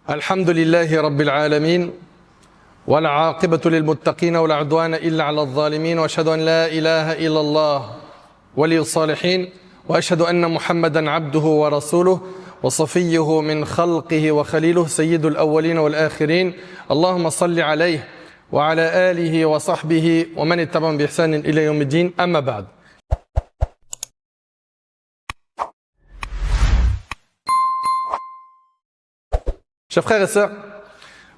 الحمد لله رب العالمين والعاقبة للمتقين ولا عدوان إلا على الظالمين وأشهد أن لا إله إلا الله ولي الصالحين وأشهد أن محمدا عبده ورسوله وصفيه من خلقه وخليله سيد الأولين والآخرين اللهم صل عليه وعلى آله وصحبه ومن اتبعهم بإحسان إلى يوم الدين أما بعد. Chers frères et sœurs,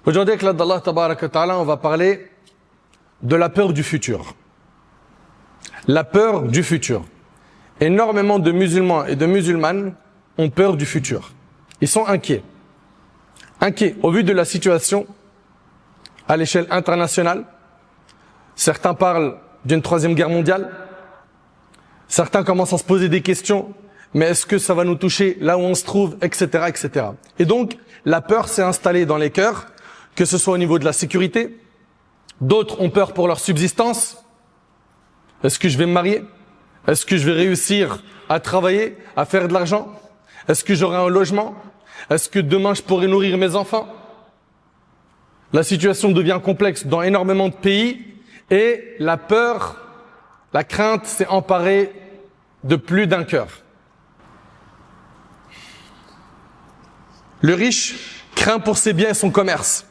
aujourd'hui avec l'aide d'Allah Tabaraka wa Ta'ala, on va parler de la peur du futur. La peur du futur. Énormément de musulmans et de musulmanes ont peur du futur. Ils sont inquiets. Inquiets au vu de la situation à l'échelle internationale. Certains parlent d'une troisième guerre mondiale. Certains commencent à se poser des questions. Mais est-ce que ça va nous toucher là où on se trouve, etc., etc. Et donc, la peur s'est installée dans les cœurs, que ce soit au niveau de la sécurité. D'autres ont peur pour leur subsistance. Est-ce que je vais me marier? Est-ce que je vais réussir à travailler, à faire de l'argent? Est-ce que j'aurai un logement? Est-ce que demain je pourrai nourrir mes enfants? La situation devient complexe dans énormément de pays et la peur, la crainte s'est emparée de plus d'un cœur. Le riche craint pour ses biens et son commerce.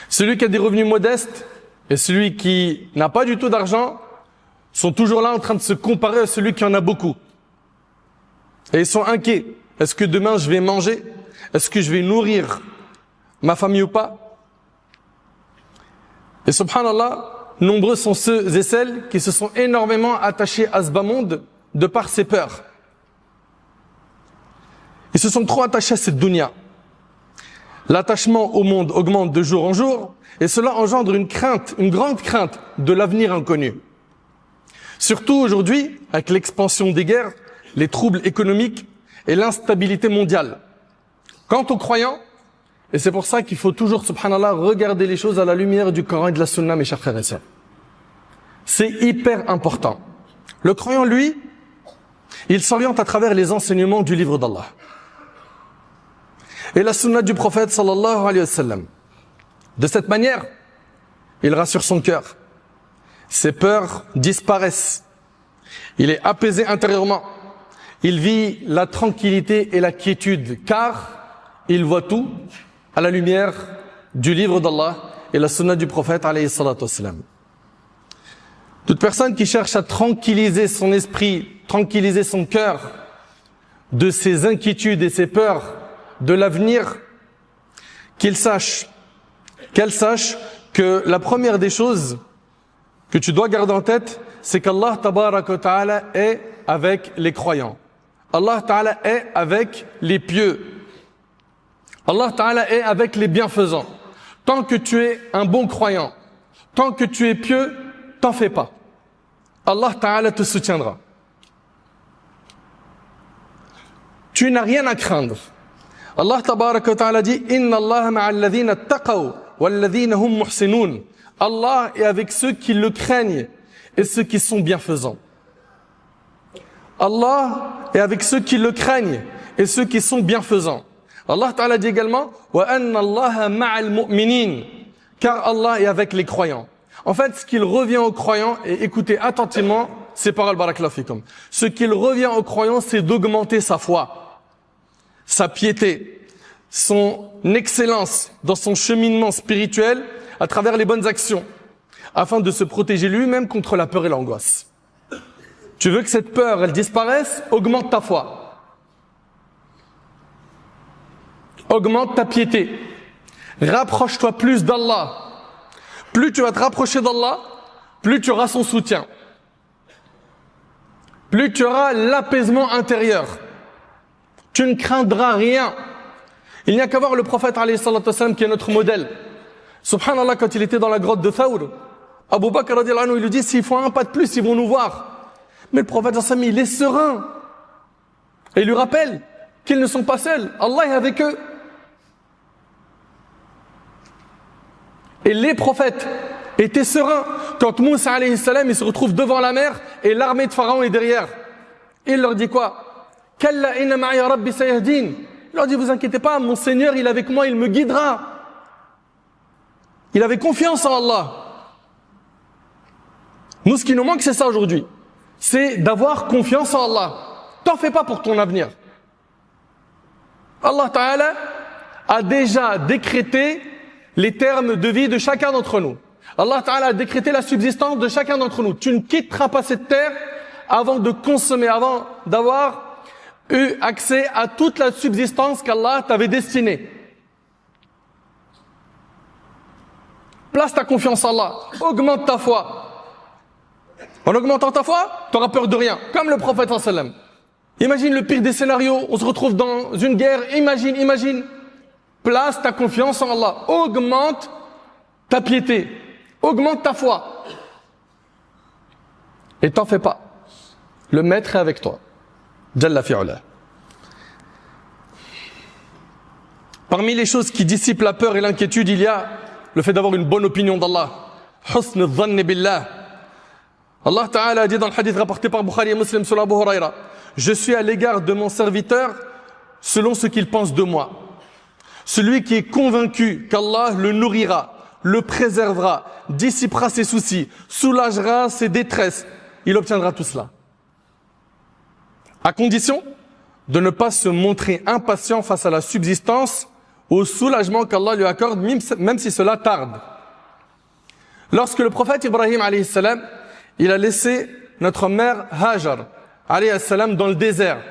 Celui qui a des revenus modestes et celui qui n'a pas du tout d'argent sont toujours là en train de se comparer à celui qui en a beaucoup. Et ils sont inquiets. Est-ce que demain je vais manger? Est-ce que je vais nourrir ma famille ou pas? Et subhanallah, nombreux sont ceux et celles qui se sont énormément attachés à ce bas monde de par ses peurs. Ils se sont trop attachés à cette dunya. L'attachement au monde augmente de jour en jour et cela engendre une crainte, une grande crainte de l'avenir inconnu. Surtout aujourd'hui, avec l'expansion des guerres, les troubles économiques et l'instabilité mondiale. Quant aux croyants, et c'est pour ça qu'il faut toujours, subhanallah, regarder les choses à la lumière du Coran et de la Sunna, mes chers frères et sœurs. C'est hyper important. Le croyant, lui, il s'oriente à travers les enseignements du livre d'Allah. Et la sunna du prophète sallallahu alayhi wa sallam. De cette manière, il rassure son cœur. Ses peurs disparaissent. Il est apaisé intérieurement. Il vit la tranquillité et la quiétude, car il voit tout à la lumière du livre d'Allah et la sunna du prophète alayhi salatu wa sallam. Toute personne qui cherche à tranquilliser son esprit, tranquilliser son cœur de ses inquiétudes et ses peurs de l'avenir, qu'elle sache que la première des choses que tu dois garder en tête, c'est qu'Allah Tabaraka wa Ta'ala est avec les croyants. Allah Ta'ala est avec les pieux. Allah Ta'ala est avec les bienfaisants. Tant que tu es un bon croyant, tant que tu es pieux, t'en fais pas. Allah Ta'ala te soutiendra. Tu n'as rien à craindre. Allah Tabaraka wa Ta'ala dit Inna Allah ma'al ladhina taqaw wal ladhina hum muhsinun. Allah est avec ceux qui le craignent et ceux qui sont bienfaisants. Allah est avec ceux qui le craignent et ceux qui sont bienfaisants. Allah Ta'ala dit également Wa anna Allah ma'al mu'minin. Car Allah est avec les croyants. En fait, ce qu'il revient aux croyants, et écoutez attentivement ces paroles, barakallahu fikum. Ce qu'il revient aux croyants, c'est d'augmenter sa foi, sa piété, son excellence dans son cheminement spirituel à travers les bonnes actions, afin de se protéger lui-même contre la peur et l'angoisse. Tu veux que cette peur, elle disparaisse? Augmente ta foi. Augmente ta piété. Rapproche-toi plus d'Allah. Plus tu vas te rapprocher d'Allah, plus tu auras son soutien. Plus tu auras l'apaisement intérieur. Tu ne craindras rien. Il n'y a qu'à voir le prophète alayhi salatu wa sallam qui est notre modèle. Subhanallah, quand il était dans la grotte de Thawr, Abu Bakr radiallahu anhu, il lui dit s'ils font un pas de plus, ils vont nous voir. Mais le prophète sallallahu alayhi wa sallam, il est serein. Et il lui rappelle qu'ils ne sont pas seuls. Allah est avec eux. Et les prophètes étaient sereins quand Moussa alayhi salam il se retrouve devant la mer et l'armée de Pharaon est derrière. Et il leur dit quoi? Kalla inna ma'iya rabbi sayahdin. Il leur dit, vous inquiétez pas, mon Seigneur, il est avec moi, il me guidera. Il avait confiance en Allah. Nous, ce qui nous manque, c'est ça aujourd'hui. C'est d'avoir confiance en Allah. T'en fais pas pour ton avenir. Allah Ta'ala a déjà décrété les termes de vie de chacun d'entre nous. Allah Ta'ala a décrété la subsistance de chacun d'entre nous. Tu ne quitteras pas cette terre avant de consommer, avant d'avoir eu accès à toute la subsistance qu'Allah t'avait destinée. Place ta confiance en Allah. Augmente ta foi. En augmentant ta foi, tu n'auras peur de rien. Comme le prophète sallam. Imagine le pire des scénarios. On se retrouve dans une guerre. Imagine. Place ta confiance en Allah. Augmente ta piété. Augmente ta foi. Et t'en fais pas. Le maître est avec toi. Jalla fi'ula. Parmi les choses qui dissipent la peur et l'inquiétude, il y a le fait d'avoir une bonne opinion d'Allah. Husn al-dhann billah. Allah Ta'ala a dit dans le hadith rapporté par Bukhari et Muslim sur Abu Huraira, je suis à l'égard de mon serviteur selon ce qu'il pense de moi. Celui qui est convaincu qu'Allah le nourrira, le préservera, dissipera ses soucis, soulagera ses détresses, il obtiendra tout cela. À condition de ne pas se montrer impatient face à la subsistance, au soulagement qu'Allah lui accorde, même si cela tarde. Lorsque le prophète Ibrahim alayhi salam, il a laissé notre mère Hajar alayhi salam dans le désert,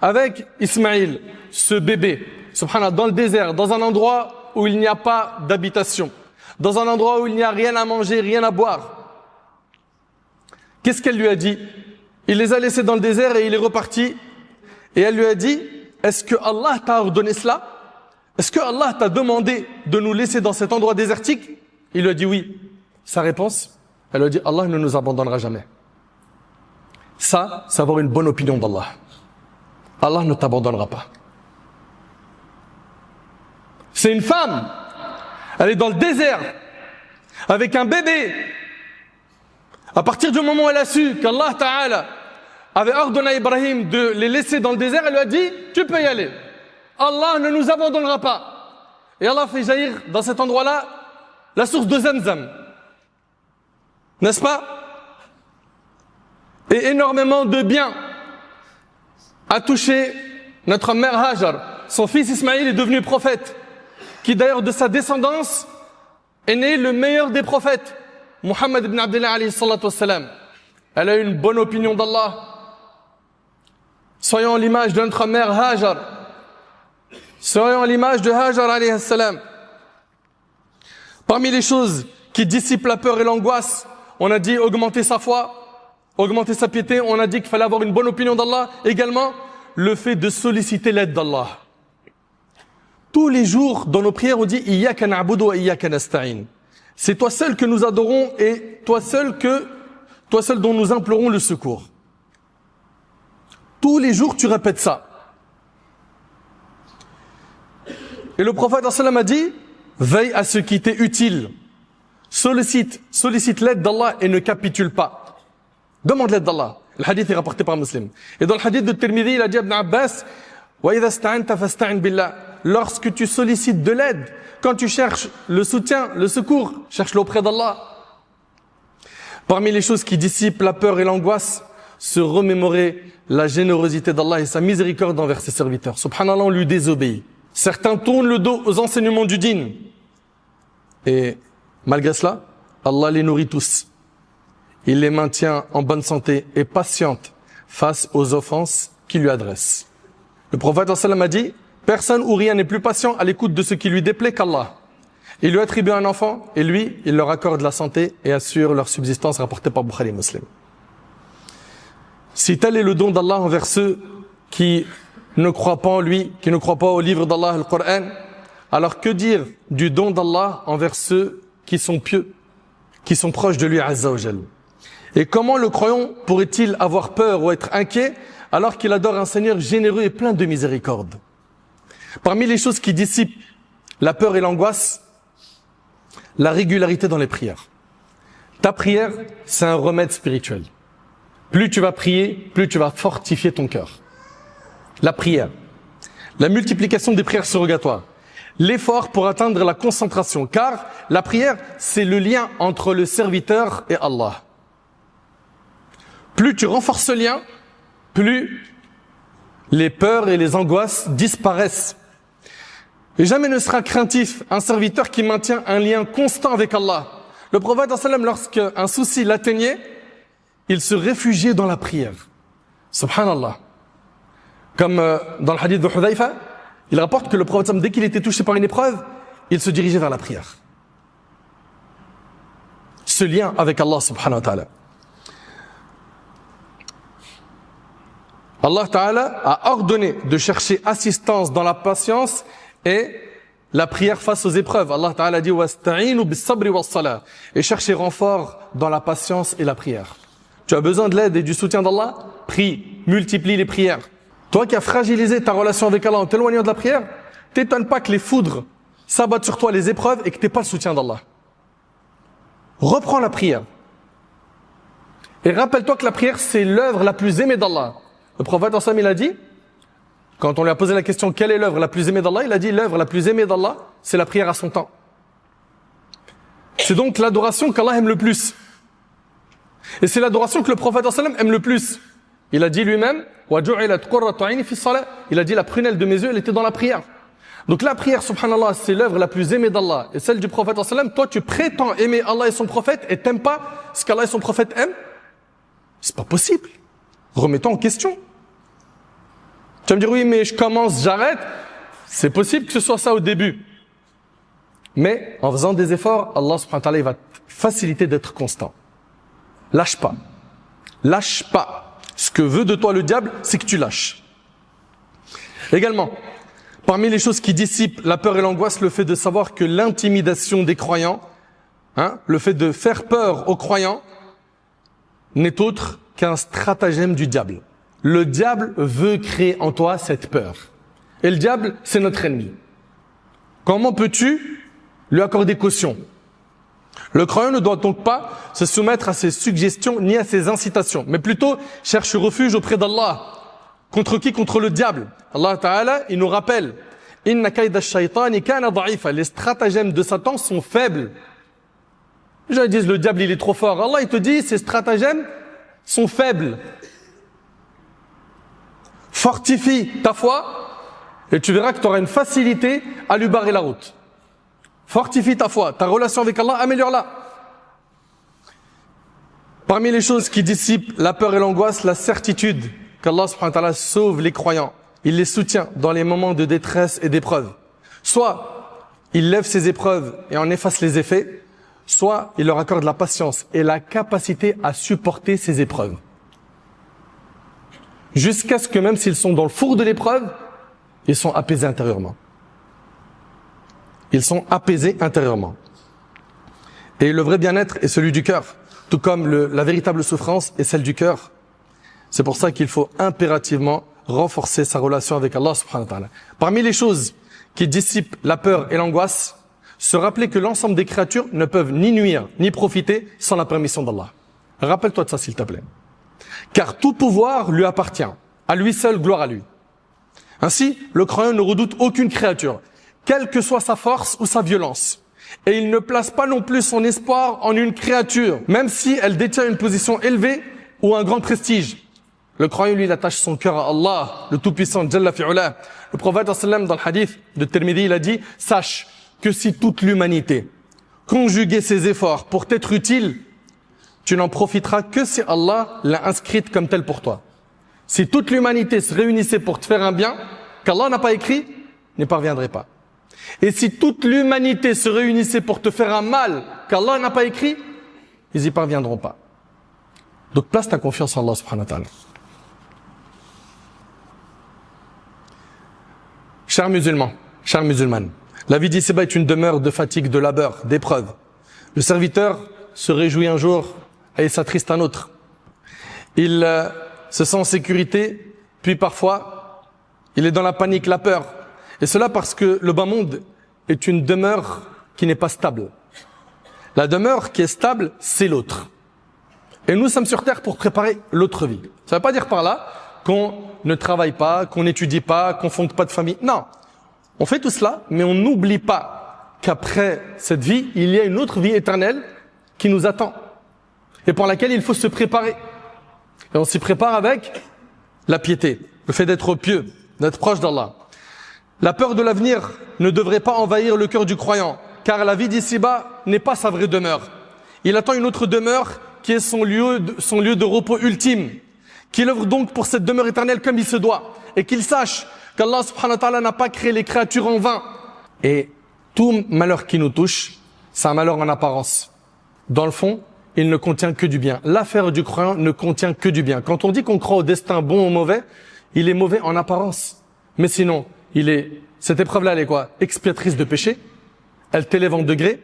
avec Ismaïl, ce bébé, subhanallah, dans le désert, dans un endroit où il n'y a pas d'habitation, dans un endroit où il n'y a rien à manger, rien à boire. Qu'est-ce qu'elle lui a dit? Il les a laissés dans le désert et il est reparti. Et elle lui a dit, est-ce que Allah t'a ordonné cela? Est-ce que Allah t'a demandé de nous laisser dans cet endroit désertique? Il lui a dit oui. Sa réponse, elle lui a dit, Allah ne nous abandonnera jamais. Ça, c'est avoir une bonne opinion d'Allah. Allah ne t'abandonnera pas. C'est une femme. Elle est dans le désert avec un bébé. À partir du moment où elle a su qu'Allah Ta'ala avait ordonné à Ibrahim de les laisser dans le désert, elle lui a dit, tu peux y aller. Allah ne nous abandonnera pas. Et Allah fait jaillir dans cet endroit-là la source de Zamzam. N'est-ce pas? Et énormément de biens a touché notre mère Hajar. Son fils Ismaïl est devenu prophète, qui d'ailleurs de sa descendance est né le meilleur des prophètes, Muhammad ibn Abdullah alayhi salatu wassalam. Elle a eu une bonne opinion d'Allah. Soyons l'image de notre mère Hajar. Soyons l'image de Hajar alayhi salam. Parmi les choses qui dissipent la peur et l'angoisse, on a dit augmenter sa foi, augmenter sa piété, on a dit qu'il fallait avoir une bonne opinion d'Allah. Également, le fait de solliciter l'aide d'Allah. Tous les jours, dans nos prières, on dit « Iyyaka na'budu wa iyyaka nasta'in ». C'est toi seul que nous adorons et toi seul dont nous implorons le secours. Tous les jours, tu répètes ça. Et le prophète sallam a dit, veille à ce qui t'est utile. Sollicite l'aide d'Allah et ne capitule pas. Demande l'aide d'Allah. Le hadith est rapporté par Muslim. Et dans le hadith de Tirmidhi, il a dit à Ibn Abbas, wa idha sta'anta fasta'in billah. Lorsque tu sollicites de l'aide, quand tu cherches le soutien, le secours, cherche-le auprès d'Allah. Parmi les choses qui dissipent la peur et l'angoisse, se remémorer la générosité d'Allah et sa miséricorde envers ses serviteurs. Subhanallah, on lui désobéit. Certains tournent le dos aux enseignements du dîn. Et malgré cela, Allah les nourrit tous. Il les maintient en bonne santé et patiente face aux offenses qu'il lui adresse. Le prophète sallam a dit, personne ou rien n'est plus patient à l'écoute de ce qui lui déplaît qu'Allah. Il lui attribue un enfant et lui, il leur accorde la santé et assure leur subsistance rapportée par Bukhari et Muslim. Si tel est le don d'Allah envers ceux qui ne croient pas en lui, qui ne croient pas au livre d'Allah, le Coran, alors que dire du don d'Allah envers ceux qui sont pieux, qui sont proches de lui, Azza wa Jal? Et comment le croyant pourrait-il avoir peur ou être inquiet alors qu'il adore un Seigneur généreux et plein de miséricorde? Parmi les choses qui dissipent la peur et l'angoisse, la régularité dans les prières. Ta prière, c'est un remède spirituel. Plus tu vas prier, plus tu vas fortifier ton cœur. La prière. la multiplication des prières surrogatoires, l'effort pour atteindre la concentration, car la prière, c'est le lien entre le serviteur et Allah. Plus tu renforces ce lien, plus les peurs et les angoisses disparaissent. Et jamais ne sera craintif un serviteur qui maintient un lien constant avec Allah. Le prophète, lorsqu'un souci l'atteignait, il se réfugiait dans la prière. Subhanallah. Comme dans le hadith de Hudhayfa, il rapporte que le prophète, dès qu'il était touché par une épreuve, il se dirigeait vers la prière. Ce lien avec Allah subhanahu wa ta'ala. Allah ta'ala a ordonné de chercher assistance dans la patience et la prière face aux épreuves. Allah ta'ala dit wasta'inu bis-sabri was-salah, et chercher renfort dans la patience et la prière. Tu as besoin de l'aide et du soutien d'Allah? Prie, multiplie les prières. Toi qui as fragilisé ta relation avec Allah en t'éloignant de la prière, t'étonne pas que les foudres s'abattent sur toi, les épreuves, et que t'aies pas le soutien d'Allah. Reprends la prière. Et rappelle-toi que la prière, c'est l'œuvre la plus aimée d'Allah. Le prophète il a dit, quand on lui a posé la question quelle est l'œuvre la plus aimée d'Allah, il a dit l'œuvre la plus aimée d'Allah, c'est la prière à son temps. C'est donc l'adoration qu'Allah aime le plus. Et c'est l'adoration que le prophète aime le plus. Il a dit lui-même, il a dit la prunelle de mes yeux, elle était dans la prière. Donc la prière, subhanallah, c'est l'œuvre la plus aimée d'Allah. Et celle du prophète toi tu prétends aimer Allah et son prophète et t'aimes pas ce qu'Allah et son prophète aiment? C'est pas possible. Remettons en question. Tu vas me dire, oui, mais je commence, j'arrête. C'est possible que ce soit ça au début. Mais en faisant des efforts, Allah subhanahu wa ta'ala, il va te faciliter d'être constant. Lâche pas. Lâche pas. Ce que veut de toi le diable, c'est que tu lâches. Également, parmi les choses qui dissipent la peur et l'angoisse, le fait de savoir que l'intimidation des croyants, le fait de faire peur aux croyants, n'est autre qu'un stratagème du diable. Le diable veut créer en toi cette peur. Et le diable, c'est notre ennemi. Comment peux-tu lui accorder caution? Le croyant ne doit donc pas se soumettre à ses suggestions ni à ses incitations, mais plutôt cherche refuge auprès d'Allah. Contre qui? Contre le diable. Allah Ta'ala, il nous rappelle, Inna kayda ash-shaytani kana da'ifa. Les stratagèmes de Satan sont faibles. Les gens disent le diable il est trop fort. Allah il te dit ces stratagèmes sont faibles. Fortifie ta foi et tu verras que tu auras une facilité à lui barrer la route. Fortifie ta foi, ta relation avec Allah, améliore-la. Parmi les choses qui dissipent la peur et l'angoisse, la certitude qu'Allah subhanahu wa ta'ala sauve les croyants. Il les soutient dans les moments de détresse et d'épreuve. Soit il lève ces épreuves et en efface les effets, soit il leur accorde la patience et la capacité à supporter ces épreuves. Jusqu'à ce que même s'ils sont dans le four de l'épreuve, ils sont apaisés intérieurement. Ils sont apaisés intérieurement. Et le vrai bien-être est celui du cœur, tout comme la véritable souffrance est celle du cœur. C'est pour ça qu'il faut impérativement renforcer sa relation avec Allah subhanahu wa ta'ala. Parmi les choses qui dissipent la peur et l'angoisse, se rappeler que l'ensemble des créatures ne peuvent ni nuire, ni profiter sans la permission d'Allah. Rappelle-toi de ça s'il te plaît. Car tout pouvoir lui appartient. À lui seul, gloire à lui. Ainsi, le croyant ne redoute aucune créature, quelle que soit sa force ou sa violence. Et il ne place pas non plus son espoir en une créature, même si elle détient une position élevée ou un grand prestige. Le croyant, lui, il attache son cœur à Allah, le Tout-Puissant, Jalla fi'ula. Le prophète, dans le hadith de Tirmidhi, il a dit, sache que si toute l'humanité conjuguait ses efforts pour t'être utile, tu n'en profiteras que si Allah l'a inscrite comme telle pour toi. Si toute l'humanité se réunissait pour te faire un bien, qu'Allah n'a pas écrit, n'y parviendrait pas. Et si toute l'humanité se réunissait pour te faire un mal, qu'Allah n'a pas écrit, ils y parviendront pas. Donc place ta confiance en Allah subhanahu wa ta'ala. Chers musulmans, chères musulmanes, la vie d'ici-bas est une demeure de fatigue, de labeur, d'épreuve. Le serviteur se réjouit un jour et s'attriste un autre. Il se sent en sécurité, puis parfois, il est dans la panique, la peur. Et cela parce que le bas monde est une demeure qui n'est pas stable. La demeure qui est stable, c'est l'autre. Et nous sommes sur terre pour préparer l'autre vie. Ça ne veut pas dire par là qu'on ne travaille pas, qu'on n'étudie pas, qu'on fonde pas de famille. Non. On fait tout cela, mais on n'oublie pas qu'après cette vie, il y a une autre vie éternelle qui nous attend et pour laquelle il faut se préparer. Et on s'y prépare avec la piété, le fait d'être pieux, d'être proche d'Allah. La peur de l'avenir ne devrait pas envahir le cœur du croyant, car la vie d'ici-bas n'est pas sa vraie demeure. Il attend une autre demeure qui est son lieu de repos ultime, qu'il œuvre donc pour cette demeure éternelle comme il se doit, et qu'il sache qu'Allah subhanahu wa ta'ala n'a pas créé les créatures en vain. Et tout malheur qui nous touche, c'est un malheur en apparence. Dans le fond, il ne contient que du bien. L'affaire du croyant ne contient que du bien. Quand on dit qu'on croit au destin bon ou mauvais, il est mauvais en apparence. Mais sinon, cette épreuve-là, elle est quoi? Expiatrice de péché. Elle t'élève en degré.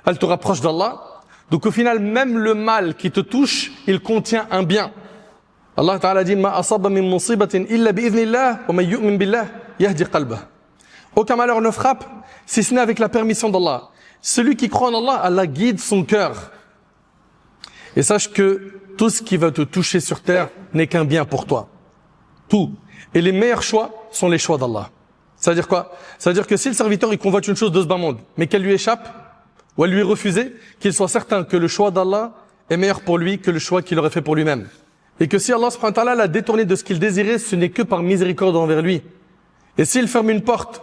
Elle te rapproche d'Allah. Donc au final, même le mal qui te touche, il contient un bien. Allah Ta'ala dit, Ma asaba min musibatin illa bi'idhnillah wa man yu'min billah yahdi qalbah. Aucun malheur ne frappe, si ce n'est avec la permission d'Allah. Celui qui croit en Allah, Allah guide son cœur. Et sache que tout ce qui va te toucher sur terre n'est qu'un bien pour toi. Tout. Et les meilleurs choix sont les choix d'Allah. Ça veut dire quoi? Ça veut dire que si le serviteur il convoite une chose de ce bas monde, mais qu'elle lui échappe, ou elle lui est refusée, qu'il soit certain que le choix d'Allah est meilleur pour lui que le choix qu'il aurait fait pour lui-même. Et que si Allah subhanahu wa ta'ala l'a détourné de ce qu'il désirait, ce n'est que par miséricorde envers lui. Et s'il ferme une porte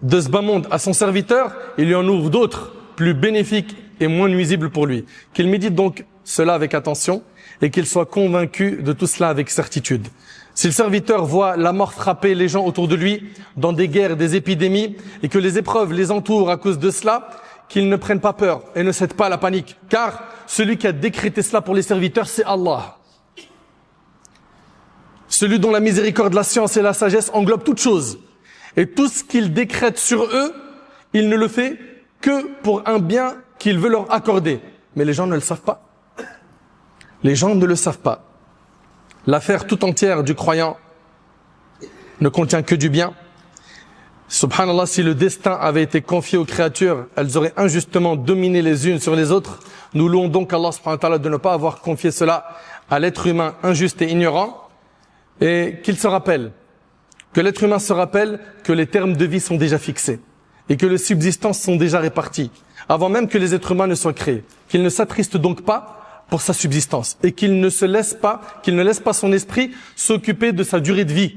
de ce bas monde à son serviteur, il lui en ouvre d'autres, plus bénéfiques et moins nuisibles pour lui. Qu'il médite donc cela avec attention et qu'il soit convaincu de tout cela avec certitude. Si le serviteur voit la mort frapper les gens autour de lui dans des guerres, des épidémies et que les épreuves les entourent à cause de cela, qu'il ne prenne pas peur et ne cède pas à la panique. Car celui qui a décrété cela pour les serviteurs, c'est Allah. Celui dont la miséricorde, la science et la sagesse englobent toutes choses. Et tout ce qu'il décrète sur eux, il ne le fait que pour un bien qu'il veut leur accorder. Mais les gens ne le savent pas. Les gens ne le savent pas. L'affaire tout entière du croyant ne contient que du bien. Subhanallah, si le destin avait été confié aux créatures, elles auraient injustement dominé les unes sur les autres. Nous louons donc Allah subhanahu wa ta'ala de ne pas avoir confié cela à l'être humain injuste et ignorant. Et qu'il se rappelle, que l'être humain se rappelle que les termes de vie sont déjà fixés et que les subsistances sont déjà réparties avant même que les êtres humains ne soient créés. Qu'il ne s'attriste donc pas pour sa subsistance et qu'il ne laisse pas son esprit s'occuper de sa durée de vie.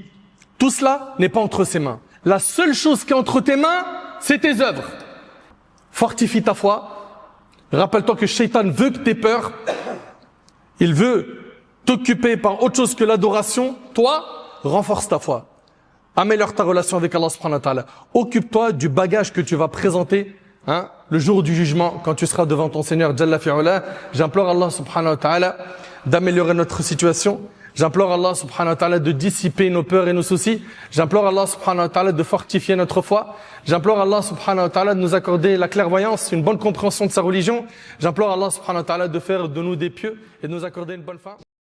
Tout cela n'est pas entre ses mains. La seule chose qui est entre tes mains, c'est tes œuvres. Fortifie ta foi. Rappelle-toi que Shaitan veut que tu aies peur. Il veut t'occuper par autre chose que l'adoration. Toi, renforce ta foi. Améliore ta relation avec Allah subhanahu wa ta'ala. Occupe-toi du bagage que tu vas présenter le jour du jugement, quand tu seras devant ton Seigneur Jalla fi'ula. J'implore Allah subhanahu wa ta'ala d'améliorer notre situation. J'implore Allah subhanahu wa ta'ala de dissiper nos peurs et nos soucis. J'implore Allah subhanahu wa ta'ala de fortifier notre foi. J'implore Allah subhanahu wa ta'ala de nous accorder la clairvoyance, une bonne compréhension de sa religion. J'implore Allah subhanahu wa ta'ala de faire de nous des pieux et de nous accorder une bonne fin.